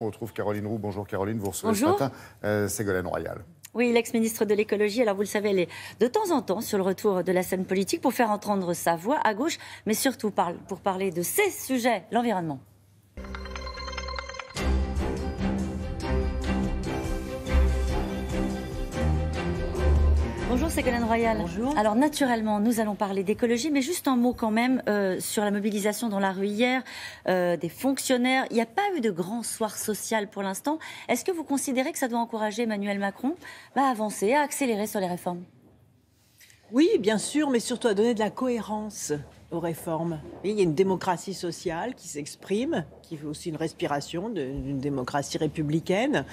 On retrouve Caroline Roux. Bonjour Caroline, vous recevez Bonjour. ce matin Ségolène Royal. Oui, l'ex-ministre de l'écologie. Alors vous le savez, elle est de temps en temps sur le retour de la scène politique pour faire entendre sa voix à gauche, mais surtout pour parler de ces sujets, l'environnement. Bonjour Ségolène Royal. Bonjour. Alors naturellement, nous allons parler d'écologie, mais juste un mot quand même sur la mobilisation dans la rue hier des fonctionnaires. Il n'y a pas eu de grand soir social pour l'instant. Est-ce que vous considérez que ça doit encourager Emmanuel Macron à avancer, à accélérer sur les réformes ? Oui, bien sûr, mais surtout à donner de la cohérence aux réformes. Et il y a une démocratie sociale qui s'exprime, qui fait aussi une respiration d'une démocratie républicaine.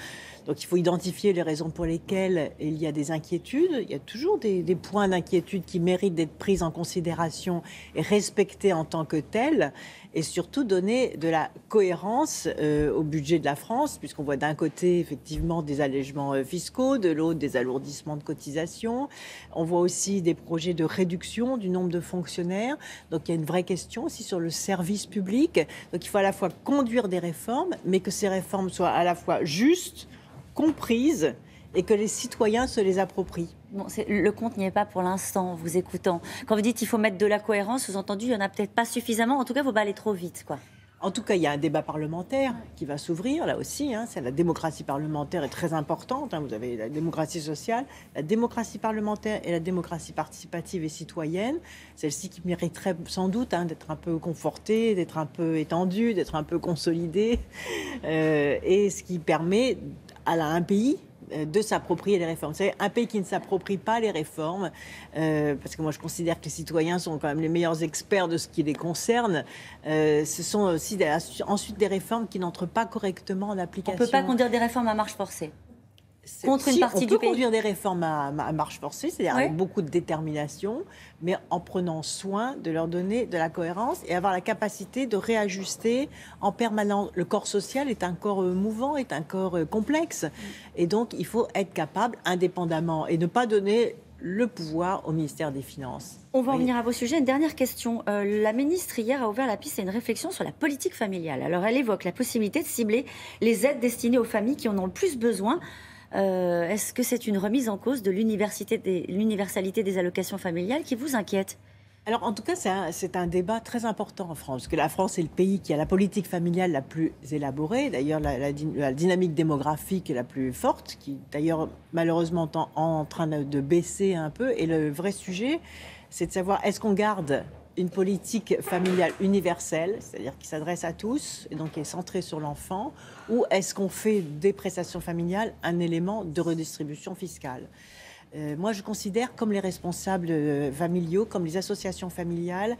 Donc il faut identifier les raisons pour lesquelles il y a des inquiétudes. Il y a toujours des points d'inquiétude qui méritent d'être pris en considération et respectés en tant que tels. Et surtout donner de la cohérence au budget de la France, puisqu'on voit d'un côté effectivement des allègements fiscaux, de l'autre des alourdissements de cotisations. On voit aussi des projets de réduction du nombre de fonctionnaires. Donc il y a une vraie question aussi sur le service public. Donc il faut à la fois conduire des réformes, mais que ces réformes soient à la fois justes, comprises et que les citoyens se les approprient. Bon, le compte n'y est pas pour l'instant, en vous écoutant. Quand vous dites qu'il faut mettre de la cohérence, sous-entendu, il n'y en a peut-être pas suffisamment. En tout cas, il ne faut pas aller trop vite, quoi. En tout cas, il y a un débat parlementaire qui va s'ouvrir, là aussi. La démocratie parlementaire est très importante. Vous avez la démocratie sociale, la démocratie parlementaire et la démocratie participative et citoyenne. Celle-ci qui mériterait sans doute d'être un peu confortée, d'être un peu étendue, d'être un peu consolidée. Et ce qui permet à un pays de s'approprier les réformes. Vous savez, un pays qui ne s'approprie pas les réformes, parce que moi je considère que les citoyens sont quand même les meilleurs experts de ce qui les concerne, ce sont aussi ensuite des réformes qui n'entrent pas correctement en application. On ne peut pas conduire des réformes à marche forcée contre une partie du pays. On peut conduire des réformes à marche forcée, c'est-à-dire avec beaucoup de détermination, mais en prenant soin de leur donner de la cohérence et avoir la capacité de réajuster en permanence. Le corps social est un corps mouvant, est un corps complexe. Et donc, il faut être capable, indépendamment, et ne pas donner le pouvoir au ministère des Finances. On va en venir à vos sujets. Une dernière question. La ministre, hier, a ouvert la piste à une réflexion sur la politique familiale. Alors, elle évoque la possibilité de cibler les aides destinées aux familles qui en ont le plus besoin. Est-ce que c'est une remise en cause de l'universalité des allocations familiales qui vous inquiète ? Alors, en tout cas, c'est un débat très important en France, parce que la France est le pays qui a la politique familiale la plus élaborée, d'ailleurs la dynamique démographique la plus forte, qui d'ailleurs malheureusement est en train de baisser un peu. Et le vrai sujet, c'est de savoir est-ce qu'on garde une politique familiale universelle, c'est-à-dire qui s'adresse à tous et donc qui est centrée sur l'enfant, ou est-ce qu'on fait des prestations familiales un élément de redistribution fiscale ? Moi, je considère, comme les responsables familiaux, comme les associations familiales,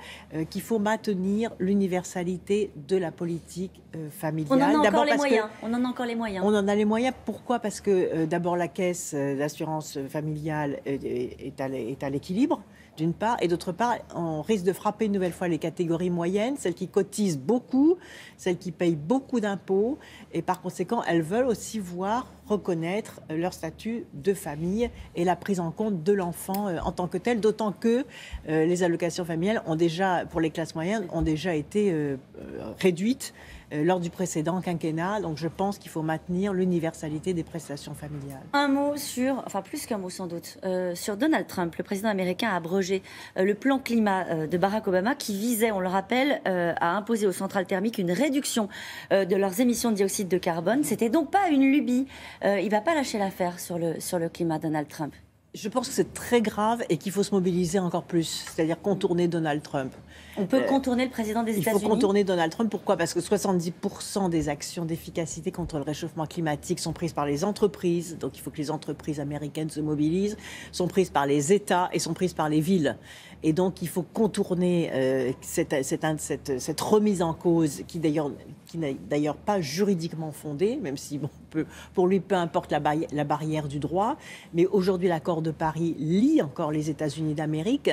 qu'il faut maintenir l'universalité de la politique familiale. On en a encore les moyens. On en a encore les moyens. On en a les moyens. Pourquoi ? Parce que d'abord, la caisse d'assurance familiale est à l'équilibre, d'une part, et d'autre part, on risque de frapper une nouvelle fois les catégories moyennes, celles qui cotisent beaucoup, celles qui payent beaucoup d'impôts, et par conséquent, elles veulent aussi voir reconnaître leur statut de famille et la prise en compte de l'enfant en tant que tel, d'autant que les allocations familiales ont déjà, pour les classes moyennes, ont déjà été réduites lors du précédent quinquennat. Donc je pense qu'il faut maintenir l'universalité des prestations familiales. Un mot sur, enfin plus qu'un mot sans doute, sur Donald Trump. Le président américain a abrogé le plan climat de Barack Obama qui visait, on le rappelle, à imposer aux centrales thermiques une réduction de leurs émissions de dioxyde de carbone. C'était donc pas une lubie. Il ne va pas lâcher l'affaire sur le climat, Donald Trump. Je pense que c'est très grave et qu'il faut se mobiliser encore plus, c'est-à-dire contourner Donald Trump. On peut contourner le président des États-Unis. Il faut contourner Donald Trump. Pourquoi ? Parce que 70% des actions d'efficacité contre le réchauffement climatique sont prises par les entreprises. Donc il faut que les entreprises américaines se mobilisent, sont prises par les États et sont prises par les villes. Et donc il faut contourner cette remise en cause qui n'est d'ailleurs pas juridiquement fondée, même si pour lui peu importe la barrière du droit. Mais aujourd'hui l'accord de Paris lie encore les États-Unis d'Amérique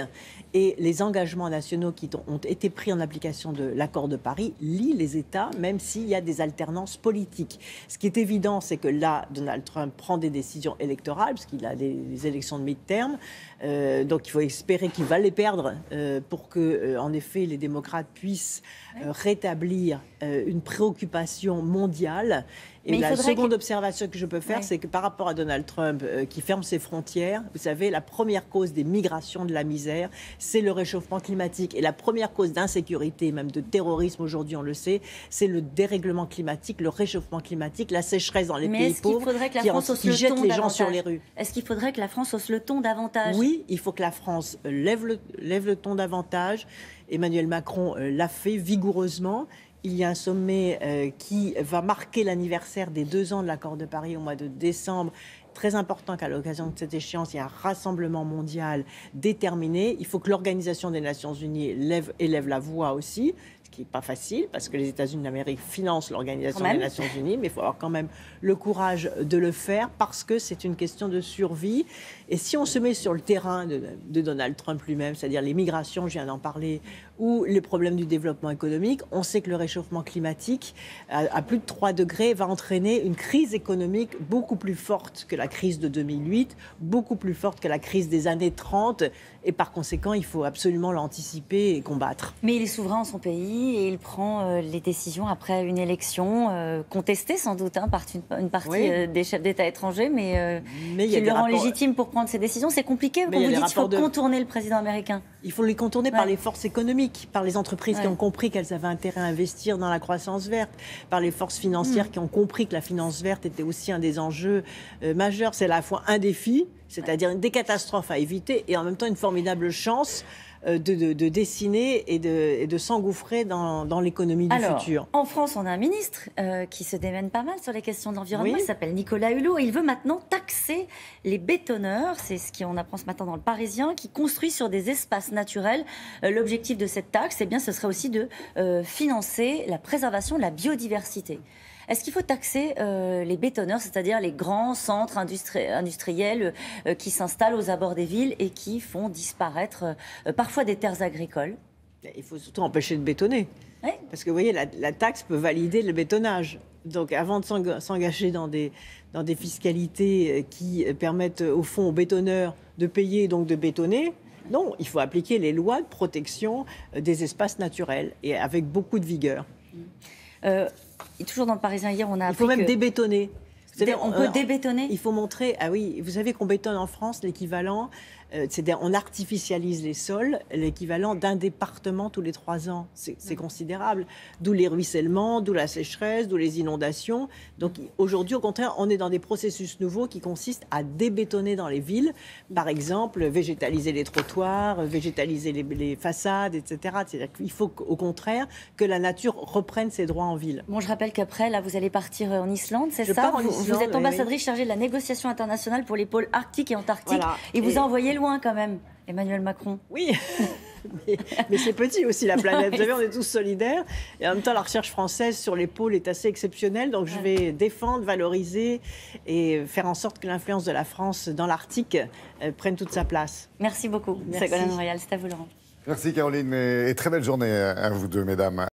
et les engagements nationaux qui ont été pris en application de l'accord de Paris lient les États, même s'il y a des alternances politiques. Ce qui est évident, c'est que là, Donald Trump prend des décisions électorales, parce qu'il a des élections de mi-terme, donc il faut espérer qu'il va les perdre pour que, en effet, les démocrates puissent rétablir une préoccupation mondiale. Et la seconde observation que je peux faire, c'est que par rapport à Donald Trump, qui ferme ses frontières, vous savez, la première cause des migrations, de la misère, c'est le réchauffement climatique. Et la première cause d'insécurité, même de terrorisme aujourd'hui, on le sait, c'est le dérèglement climatique, le réchauffement climatique, la sécheresse dans les pays pauvres, qui jettent les gens sur les rues. Est-ce qu'il faudrait que la France hausse le ton davantage? Oui, il faut que la France lève le ton davantage. Emmanuel Macron l'a fait vigoureusement. Il y a un sommet qui va marquer l'anniversaire des 2 ans de l'accord de Paris au mois de décembre. Très important qu'à l'occasion de cette échéance, il y ait un rassemblement mondial déterminé. Il faut que l'Organisation des Nations Unies élève la voix aussi, ce qui n'est pas facile, parce que les États-Unis d'Amérique financent l'Organisation des Nations Unies, mais il faut avoir quand même le courage de le faire, parce que c'est une question de survie. Et si on se met sur le terrain de Donald Trump lui-même, c'est-à-dire les migrations, je viens d'en parler, ou les problèmes du développement économique, on sait que le réchauffement climatique, à plus de 3 degrés, va entraîner une crise économique beaucoup plus forte que la crise de 2008, beaucoup plus forte que la crise des années 30, et par conséquent, il faut absolument l'anticiper et combattre. Mais il est souverain en son pays et il prend les décisions après une élection contestée sans doute par une partie des chefs d'État étrangers, mais qui le rend légitime pour prendre ces décisions. C'est compliqué quand vous dites qu'il faut contourner le président américain. Il faut les contourner par les forces économiques, par les entreprises qui ont compris qu'elles avaient intérêt à investir dans la croissance verte, par les forces financières qui ont compris que la finance verte était aussi un des enjeux majeurs. C'est à la fois un défi, c'est-à-dire des catastrophes à éviter, et en même temps une formidable chance de dessiner et de s'engouffrer dans l'économie du futur. En France, on a un ministre qui se démène pas mal sur les questions de l'environnement. Il s'appelle Nicolas Hulot et il veut maintenant taxer les bétonneurs. C'est ce qu'on apprend ce matin dans Le Parisien, qui construisent sur des espaces naturels. L'objectif de cette taxe, ce serait aussi de financer la préservation de la biodiversité. Est-ce qu'il faut taxer les bétonneurs, c'est-à-dire les grands centres industriels qui s'installent aux abords des villes et qui font disparaître parfois des terres agricoles? Il faut surtout empêcher de bétonner. Parce que vous voyez, la taxe peut valider le bétonnage. Donc avant de s'engager dans des fiscalités qui permettent au fond aux bétonneurs de payer et donc de bétonner, non, il faut appliquer les lois de protection des espaces naturels et avec beaucoup de vigueur. Toujours dans Le Parisien hier, on a appris il faut même débétonner. On peut débétonner? Il faut montrer, vous savez qu'on bétonne en France l'équivalent, c'est-à-dire on artificialise les sols, l'équivalent d'un département tous les 3 ans. C'est considérable. D'où les ruissellements, d'où la sécheresse, d'où les inondations. Donc aujourd'hui, au contraire, on est dans des processus nouveaux qui consistent à débétonner dans les villes. Par exemple, végétaliser les trottoirs, végétaliser les façades, etc. C'est-à-dire qu'il faut au contraire que la nature reprenne ses droits en ville. Bon, je rappelle qu'après, là, vous allez partir en Islande, c'est ça? Vous êtes ambassadrice chargée de la négociation internationale pour les pôles arctiques et antarctiques. Il vous a envoyé loin quand même, Emmanuel Macron. Oui, mais c'est petit aussi la planète. Vous savez, on est tous solidaires. Et en même temps, la recherche française sur les pôles est assez exceptionnelle. Donc je vais défendre, valoriser et faire en sorte que l'influence de la France dans l'Arctique prenne toute sa place. Merci beaucoup, Ségolène Royal. C'est à vous, Laurent. Merci Caroline et très belle journée à vous deux, mesdames.